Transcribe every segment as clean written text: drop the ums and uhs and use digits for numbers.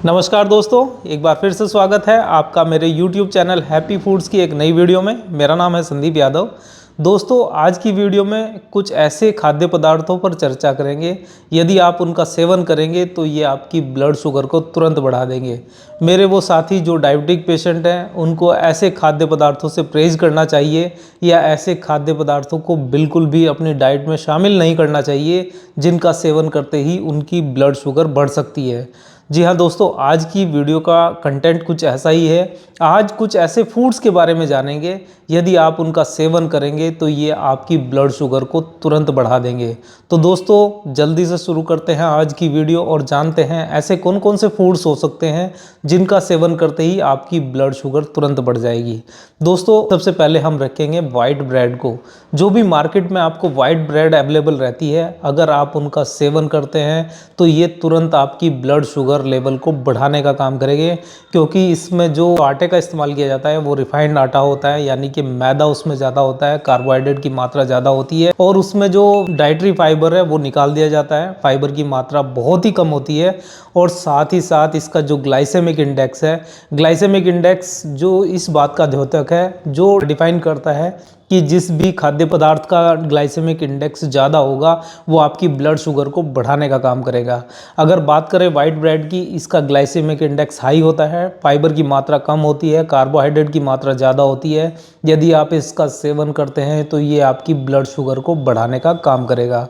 नमस्कार दोस्तों, एक बार फिर से स्वागत है आपका मेरे YouTube चैनल हैप्पी फूड्स की एक नई वीडियो में। मेरा नाम है संदीप यादव। दोस्तों, आज की वीडियो में कुछ ऐसे खाद्य पदार्थों पर चर्चा करेंगे, यदि आप उनका सेवन करेंगे तो ये आपकी ब्लड शुगर को तुरंत बढ़ा देंगे। मेरे वो साथी जो डायबिटिक पेशेंट हैं, उनको ऐसे खाद्य पदार्थों से परहेज करना चाहिए या ऐसे खाद्य पदार्थों को बिल्कुल भी अपनी डाइट में शामिल नहीं करना चाहिए, जिनका सेवन करते ही उनकी ब्लड शुगर बढ़ सकती है। जी हाँ दोस्तों, आज की वीडियो का कंटेंट कुछ ऐसा ही है। आज कुछ ऐसे फूड्स के बारे में जानेंगे, यदि आप उनका सेवन करेंगे तो ये आपकी ब्लड शुगर को तुरंत बढ़ा देंगे। तो दोस्तों, जल्दी से शुरू करते हैं आज की वीडियो और जानते हैं ऐसे कौन कौन से फूड्स हो सकते हैं जिनका सेवन करते ही आपकी ब्लड शुगर तुरंत बढ़ जाएगी। दोस्तों, सबसे पहले हम रखेंगे वाइट ब्रेड को। जो भी मार्केट में आपको वाइट ब्रेड अवेलेबल रहती है, अगर आप उनका सेवन करते हैं तो ये तुरंत आपकी ब्लड शुगर लेवल को बढ़ाने का काम करेंगे, क्योंकि इसमें जो आटे का इस्तेमाल किया जाता है वो रिफाइंड आटा होता है, यानी कि मैदा उसमें ज़्यादा होता है, कार्बोहाइड्रेट की मात्रा ज़्यादा होती है और उसमें जो डाइटरी फाइबर है वो निकाल दिया जाता है। फाइबर की मात्रा बहुत ही कम होती है और साथ ही साथ इसका जो ग्लाइसेमिक इंडेक्स है, ग्लाइसेमिक इंडेक्स जो इस बात का द्योतक है, जो डिफाइन करता है कि जिस भी खाद्य पदार्थ का ग्लाइसेमिक इंडेक्स ज़्यादा होगा वो आपकी ब्लड शुगर को बढ़ाने का काम करेगा। अगर बात करें वाइट ब्रेड की, इसका ग्लाइसेमिक इंडेक्स हाई होता है, फाइबर की मात्रा कम होती है, कार्बोहाइड्रेट की मात्रा ज़्यादा होती है। यदि आप इसका सेवन करते हैं तो ये आपकी ब्लड शुगर को बढ़ाने का काम करेगा।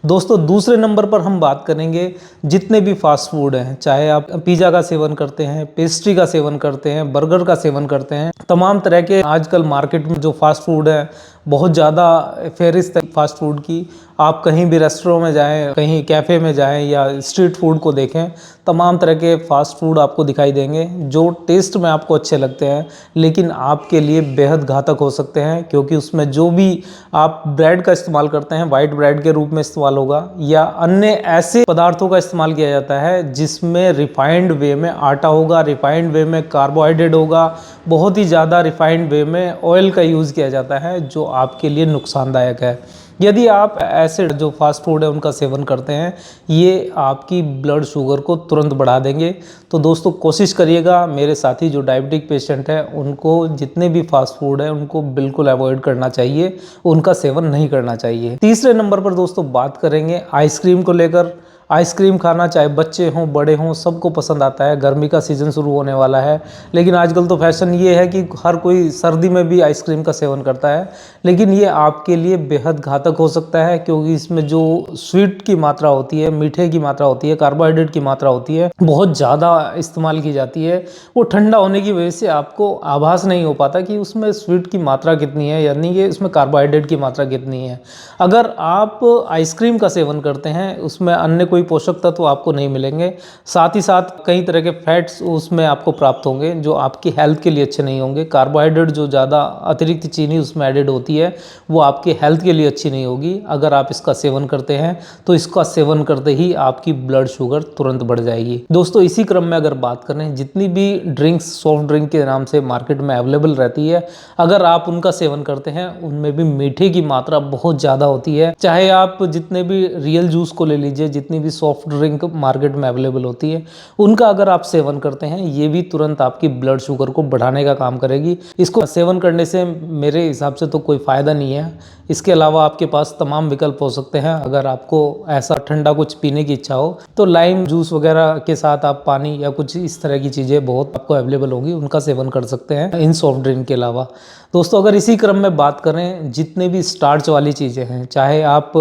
दोस्तों, दूसरे नंबर पर हम बात करेंगे जितने भी फास्ट फूड हैं, चाहे आप पिज़्ज़ा का सेवन करते हैं, पेस्ट्री का सेवन करते हैं, बर्गर का सेवन करते हैं, तमाम तरह के आजकल मार्केट में जो फास्ट फूड है, बहुत ज़्यादा फेहरिस्त है फास्ट फूड की। आप कहीं भी रेस्टोरेंट में जाएं, कहीं कैफ़े में जाएं या स्ट्रीट फूड को देखें, तमाम तरह के फास्ट फूड आपको दिखाई देंगे जो टेस्ट में आपको अच्छे लगते हैं, लेकिन आपके लिए बेहद घातक हो सकते हैं, क्योंकि उसमें जो भी आप ब्रेड का इस्तेमाल करते हैं, वाइट ब्रेड के रूप में इस्तेमाल होगा या अन्य ऐसे पदार्थों का इस्तेमाल किया जाता है जिसमें रिफाइंड वे में आटा होगा, रिफाइंड वे में कार्बोहाइड्रेट होगा, बहुत ही ज़्यादा रिफाइंड वे में ऑयल का यूज़ किया जाता है, जो आपके लिए नुकसानदायक है। यदि आप ऐसे जो फास्ट फूड है उनका सेवन करते हैं, ये आपकी ब्लड शुगर को तुरंत बढ़ा देंगे। तो दोस्तों, कोशिश करिएगा, मेरे साथी जो डायबिटिक पेशेंट हैं उनको जितने भी फास्ट फूड है उनको बिल्कुल अवॉइड करना चाहिए, उनका सेवन नहीं करना चाहिए। तीसरे नंबर पर दोस्तों बात करेंगे आइसक्रीम को लेकर। आइसक्रीम खाना चाहे बच्चे हों बड़े हों, सबको पसंद आता है। गर्मी का सीज़न शुरू होने वाला है, लेकिन आजकल तो फैशन ये है कि हर कोई सर्दी में भी आइसक्रीम का सेवन करता है, लेकिन ये आपके लिए बेहद घातक हो सकता है, क्योंकि इसमें जो स्वीट की मात्रा होती है, मीठे की मात्रा होती है, कार्बोहाइड्रेट की मात्रा होती है, बहुत ज़्यादा इस्तेमाल की जाती है। वो ठंडा होने की वजह से आपको आभास नहीं हो पाता कि उसमें स्वीट की मात्रा कितनी है, यानी कि उसमें कार्बोहाइड्रेट की मात्रा कितनी है। अगर आप आइसक्रीम का सेवन करते हैं, उसमें अन्य कोई पोषक तत्व आपको नहीं मिलेंगे, साथ ही साथ कई तरह के फैट्स उसमें आपको प्राप्त होंगे जो आपकी हेल्थ के लिए अच्छे नहीं होंगे। कार्बोहाइड्रेट जो ज़्यादा अतिरिक्त चीनी उसमें एडेड होती है वो आपके हेल्थ के लिए अच्छी नहीं होगी। अगर आप इसका सेवन करते हैं तो इसका सेवन करते ही आपकी ब्लड शुगर तुरंत बढ़ जाएगी। दोस्तों, इसी क्रम में अगर बात करें, जितनी भी ड्रिंक्स सॉफ्ट ड्रिंक के नाम से मार्केट में अवेलेबल रहती है, अगर आप उनका सेवन करते हैं, उनमें भी मीठे की मात्रा बहुत ज़्यादा होती है। चाहे आप जितने भी रियल जूस को ले लीजिए, जितनी भी सॉफ्ट ड्रिंक मार्केट में अवेलेबल होती है, उनका अगर आप सेवन करते हैं, ये भी तुरंत आपकी ब्लड शुगर को बढ़ाने का काम करेगी। इसको सेवन करने से मेरे हिसाब से तो कोई फ़ायदा नहीं है। इसके अलावा आपके पास तमाम विकल्प हो सकते हैं। अगर आपको ऐसा ठंडा कुछ पीने की इच्छा हो तो लाइम जूस वगैरह के साथ आप पानी या कुछ इस तरह की चीज़ें बहुत आपको अवेलेबल होंगी, उनका सेवन कर सकते हैं इन सॉफ्ट ड्रिंक के अलावा। दोस्तों, अगर इसी क्रम में बात करें, जितने भी स्टार्च वाली चीज़ें हैं, चाहे आप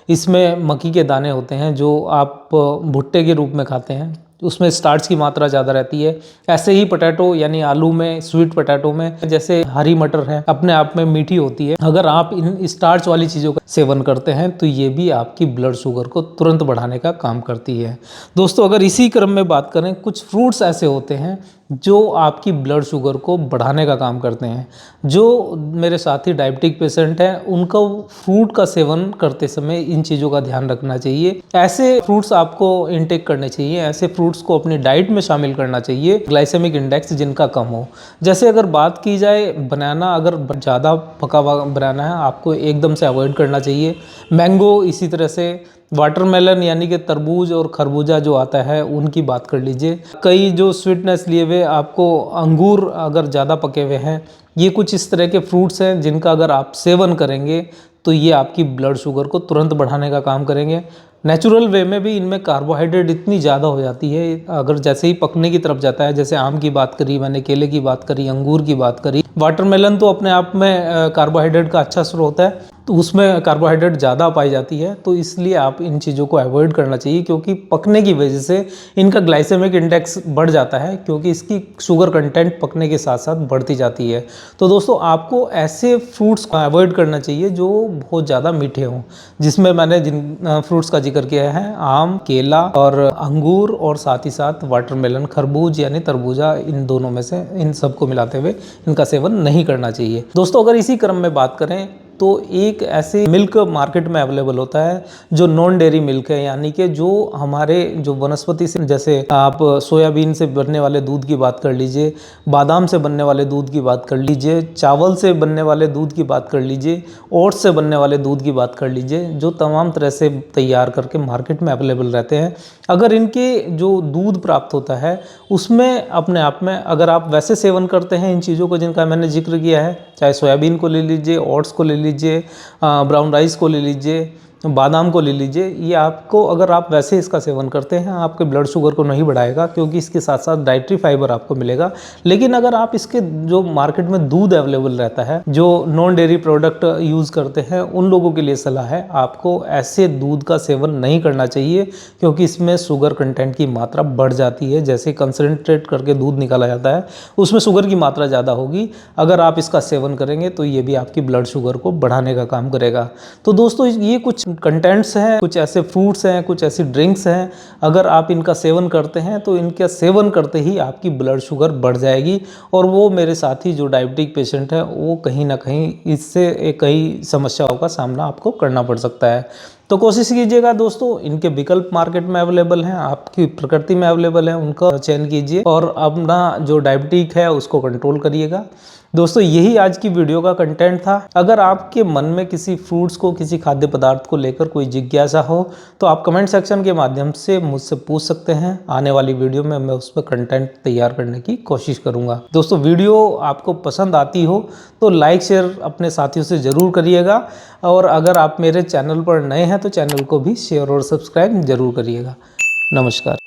इसमें मक्की के दाने होते हैं जो आप भुट्टे के रूप में खाते हैं, उसमें स्टार्च की मात्रा ज़्यादा रहती है। ऐसे ही पोटैटो यानी आलू में, स्वीट पोटैटो में, जैसे हरी मटर है, अपने आप में मीठी होती है। अगर आप इन स्टार्च वाली चीज़ों का सेवन करते हैं तो ये भी आपकी ब्लड शुगर को तुरंत बढ़ाने का काम करती है। दोस्तों, अगर इसी क्रम में बात करें, कुछ फ्रूट्स ऐसे होते हैं जो आपकी ब्लड शुगर को बढ़ाने का काम करते हैं। जो मेरे साथी डायबिटिक पेशेंट हैं, उनको फ्रूट का सेवन करते समय इन चीज़ों का ध्यान रखना चाहिए। ऐसे फ्रूट्स आपको इनटेक करने चाहिए, ऐसे फ्रूट्स को अपनी डाइट में शामिल करना चाहिए ग्लाइसेमिक इंडेक्स जिनका कम हो। जैसे अगर बात की जाए बनाना, अगर ज़्यादा पका हुआ बनाना है आपको एकदम से अवॉइड करना चाहिए। मैंगो इसी तरह से, वाटरमेलन यानी कि तरबूज और खरबूजा जो आता है उनकी बात कर लीजिए। कई जो स्वीटनेस लिए हुए आपको अंगूर अगर ज़्यादा पके हुए हैं, ये कुछ इस तरह के फ्रूट्स हैं जिनका अगर आप सेवन करेंगे तो ये आपकी ब्लड शुगर को तुरंत बढ़ाने का काम करेंगे। नेचुरल वे में भी इनमें कार्बोहाइड्रेट इतनी ज़्यादा हो जाती है, अगर जैसे ही पकने की तरफ जाता है, जैसे आम की बात करी मैंने, केले की बात करी, अंगूर की बात करी, वाटरमेलन तो अपने आप में कार्बोहाइड्रेट का अच्छा स्रोत है, तो उसमें कार्बोहाइड्रेट ज़्यादा पाई जाती है, तो इसलिए आप इन चीज़ों को अवॉइड करना चाहिए, क्योंकि पकने की वजह से इनका ग्लाइसेमिक इंडेक्स बढ़ जाता है, क्योंकि इसकी शुगर कंटेंट पकने के साथ साथ बढ़ती जाती है। तो दोस्तों आपको ऐसे फ्रूट्स को अवॉइड करना चाहिए जो बहुत ज़्यादा मीठे हों, जिसमें मैंने जिन फ्रूट्स का जिक्र किया है, आम, केला और अंगूर, और साथ ही साथ वाटरमेलन, खरबूज यानी तरबूजा, इन दोनों में से इन सबको मिलाते हुए इनका सेवन नहीं करना चाहिए। दोस्तों अगर इसी क्रम में बात करें तो एक ऐसे मिल्क मार्केट में अवेलेबल होता है जो नॉन डेयरी मिल्क है, यानी कि जो हमारे जो वनस्पति से, जैसे आप सोयाबीन से बनने वाले दूध की बात कर लीजिए, बादाम से बनने वाले दूध की बात कर लीजिए, चावल से बनने वाले दूध की बात कर लीजिए, ओट्स से बनने वाले दूध की बात कर लीजिए, जो तमाम तरह से तैयार करके मार्केट में अवेलेबल रहते हैं। अगर इनके जो दूध प्राप्त होता है उसमें अपने आप में, अगर आप वैसे सेवन करते हैं इन चीज़ों को जिनका मैंने जिक्र किया है, चाहे सोयाबीन को ले लीजिए, ओट्स को ले लीजिए, ब्राउन राइस को ले लीजिए, बादाम को ले लीजिए, ये आपको, अगर आप वैसे इसका सेवन करते हैं, आपके ब्लड शुगर को नहीं बढ़ाएगा, क्योंकि इसके साथ साथ डाइटरी फाइबर आपको मिलेगा। लेकिन अगर आप इसके जो मार्केट में दूध अवेलेबल रहता है, जो नॉन डेयरी प्रोडक्ट यूज़ करते हैं, उन लोगों के लिए सलाह है, आपको ऐसे दूध का सेवन नहीं करना चाहिए, क्योंकि इसमें शुगर कंटेंट की मात्रा बढ़ जाती है। जैसे कंसनट्रेट करके दूध निकाला जाता है, उसमें शुगर की मात्रा ज़्यादा होगी। अगर आप इसका सेवन करेंगे तो ये भी आपकी ब्लड शुगर को बढ़ाने का काम करेगा। तो दोस्तों ये कुछ कंटेंट्स हैं, कुछ ऐसे फ्रूट्स हैं, कुछ ऐसी ड्रिंक्स हैं, अगर आप इनका सेवन करते हैं तो इनका सेवन करते ही आपकी ब्लड शुगर बढ़ जाएगी, और वो मेरे साथी जो डायबिटिक पेशेंट है, वो कहीं ना कहीं इससे कई समस्याओं का सामना आपको करना पड़ सकता है। तो कोशिश कीजिएगा दोस्तों, इनके विकल्प मार्केट में अवेलेबल हैं, आपकी प्रकृति में अवेलेबल है, उनका चयन कीजिए और अपना जो डायबिटिक है उसको कंट्रोल करिएगा। दोस्तों यही आज की वीडियो का कंटेंट था। अगर आपके मन में किसी फ्रूट्स को, किसी खाद्य पदार्थ को लेकर कोई जिज्ञासा हो तो आप कमेंट सेक्शन के माध्यम से मुझसे पूछ सकते हैं। आने वाली वीडियो में मैं उस पर कंटेंट तैयार करने की कोशिश करूंगा। दोस्तों वीडियो आपको पसंद आती हो तो लाइक शेयर अपने साथियों से ज़रूर करिएगा, और अगर आप मेरे चैनल पर नए हैं तो चैनल को भी शेयर और सब्सक्राइब ज़रूर करिएगा। नमस्कार।